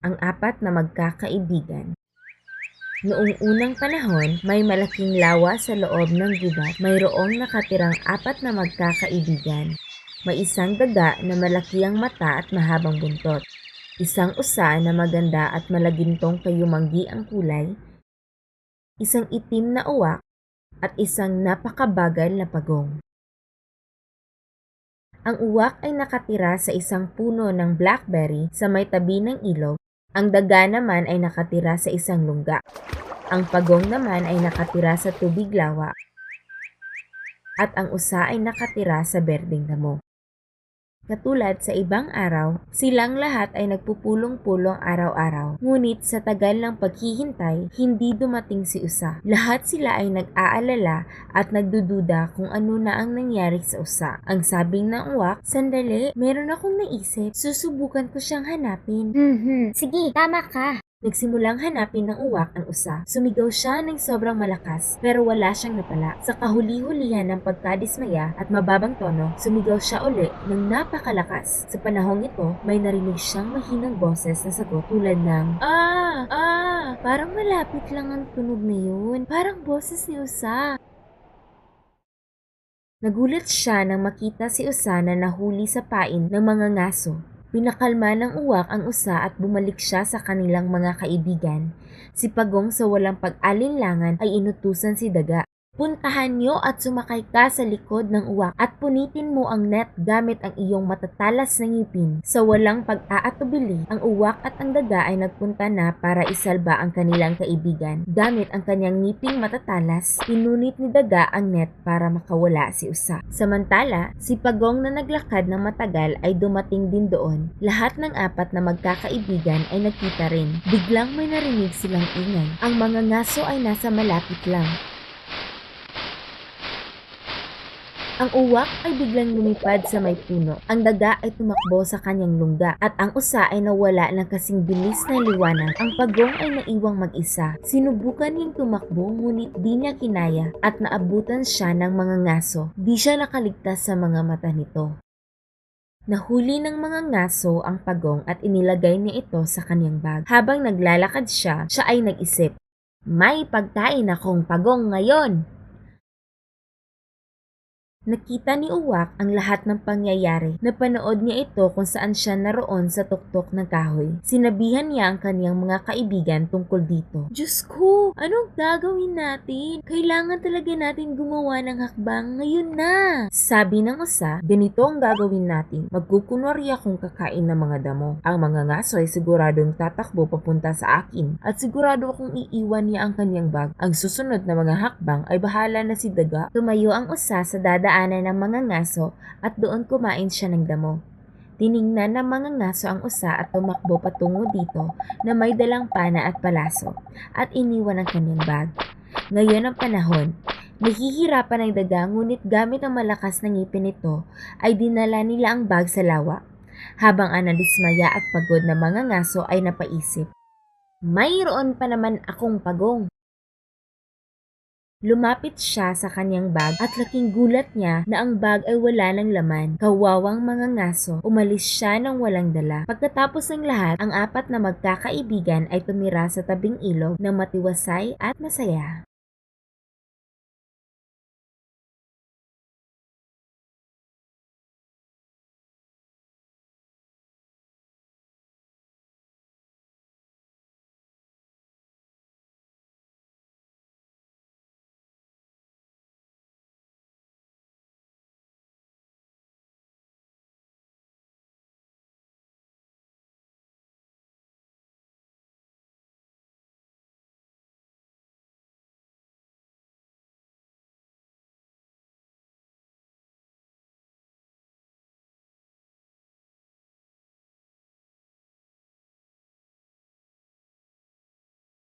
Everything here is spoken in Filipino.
Ang apat na magkakaibigan. Noong unang panahon, may malaking lawa sa loob ng gubat. Mayroong nakatirang apat na magkakaibigan. May isang daga na malaki ang mata at mahabang buntot. Isang usa na maganda at malagintong kayumanggi ang kulay. Isang itim na uwak at isang napakabagal na pagong. Ang uwak ay nakatira sa isang puno ng blackberry sa may tabi ng ilog. Ang daga naman ay nakatira sa isang lungga. Ang pagong naman ay nakatira sa tubig lawa. At ang usa ay nakatira sa berdeng damo. Katulad sa ibang araw, silang lahat ay nagpupulong-pulong araw-araw. Ngunit sa tagal ng paghihintay, hindi dumating si usa. Lahat sila ay nag-aalala at nagdududa kung ano na ang nangyari sa usa. Ang sabing ng uwak, "Sandali, meron akong naisip. Susubukan ko siyang hanapin." Sige, tama ka. Nagsimulang hanapin ng uwak ang usa. Sumigaw siya ng sobrang malakas pero wala siyang napala. Sa kahuli-hulihan ng pagkadismaya at mababang tono, sumigaw siya uli ng napakalakas. Sa panahong ito, may narinig siyang mahinang boses na sagot tulad ng parang malapit lang ang tunog na yun. Parang boses ni usa. Nagulat siya nang makita si usa na nahuli sa pain ng mga ngaso. Pinakalma ng uwak ang usa at bumalik siya sa kanilang mga kaibigan. Si Pagong sa walang pag-alinlangan ay inutusan si Daga. "Puntahan niyo at sumakay ka sa likod ng uwak at punitin mo ang net gamit ang iyong matatalas na ngipin." Sa walang pag-aatubili, ang uwak at ang daga ay nagpunta na para isalba ang kanilang kaibigan. Gamit ang kanyang ngiping matatalas, pinunit ni Daga ang net para makawala si usa. Samantala, si Pagong na naglakad ng matagal ay dumating din doon. Lahat ng apat na magkakaibigan ay nagkita rin. Biglang may narinig silang ingay. Ang mga ngaso ay nasa malapit lang. Ang uwak ay biglang lumipad sa may puno. Ang daga ay tumakbo sa kanyang lungga at ang usa ay nawala ng kasing bilis na liwanag. Ang pagong ay naiwang mag-isa. Sinubukan niyang tumakbo ngunit di niya kinaya at naabutan siya ng mga ngaso. Di siya nakaligtas sa mga mata nito. Nahuli ng mga ngaso ang pagong at inilagay niya ito sa kanyang bag. Habang naglalakad siya ay nag-isip, "May pagkain akong pagong ngayon." Nakita ni Uwak ang lahat ng pangyayari. Napanood niya ito kung saan siya naroon sa tuktok ng kahoy. Sinabihan niya ang kaniyang mga kaibigan tungkol dito. "Diyos ko, anong gagawin natin? Kailangan talaga natin gumawa ng hakbang ngayon na." Sabi ng usa, "Ganito ang gagawin natin. Magkukunwari akong kakain ng mga damo. Ang mga ngaso ay siguradong tatakbo papunta sa akin at sigurado akong iiwan niya ang kaniyang bag. Ang susunod na mga hakbang ay bahala na si Daga." Tumayo ang usa sa dadaanan ng mga ngaso at doon kumain siya ng damo. Tiningnan ng mga ngaso ang usa at tumakbo patungo dito na may dalang pana at palaso at iniwan ang kanyang bag. Ngayon ang panahon, nahihirapan ang daga ngunit gamit ang malakas na ngipin nito ay dinala nila ang bag sa lawa. Habang analismaya at pagod na mga ngaso ay napaisip, "Mayroon pa naman akong pagong." Lumapit siya sa kanyang bag at laking gulat niya na ang bag ay wala ng laman. Kawawang mga ngaso, umalis siya ng walang dala. Pagkatapos ng lahat, ang apat na magkakaibigan ay tumira sa tabing ilog na matiwasay at masaya.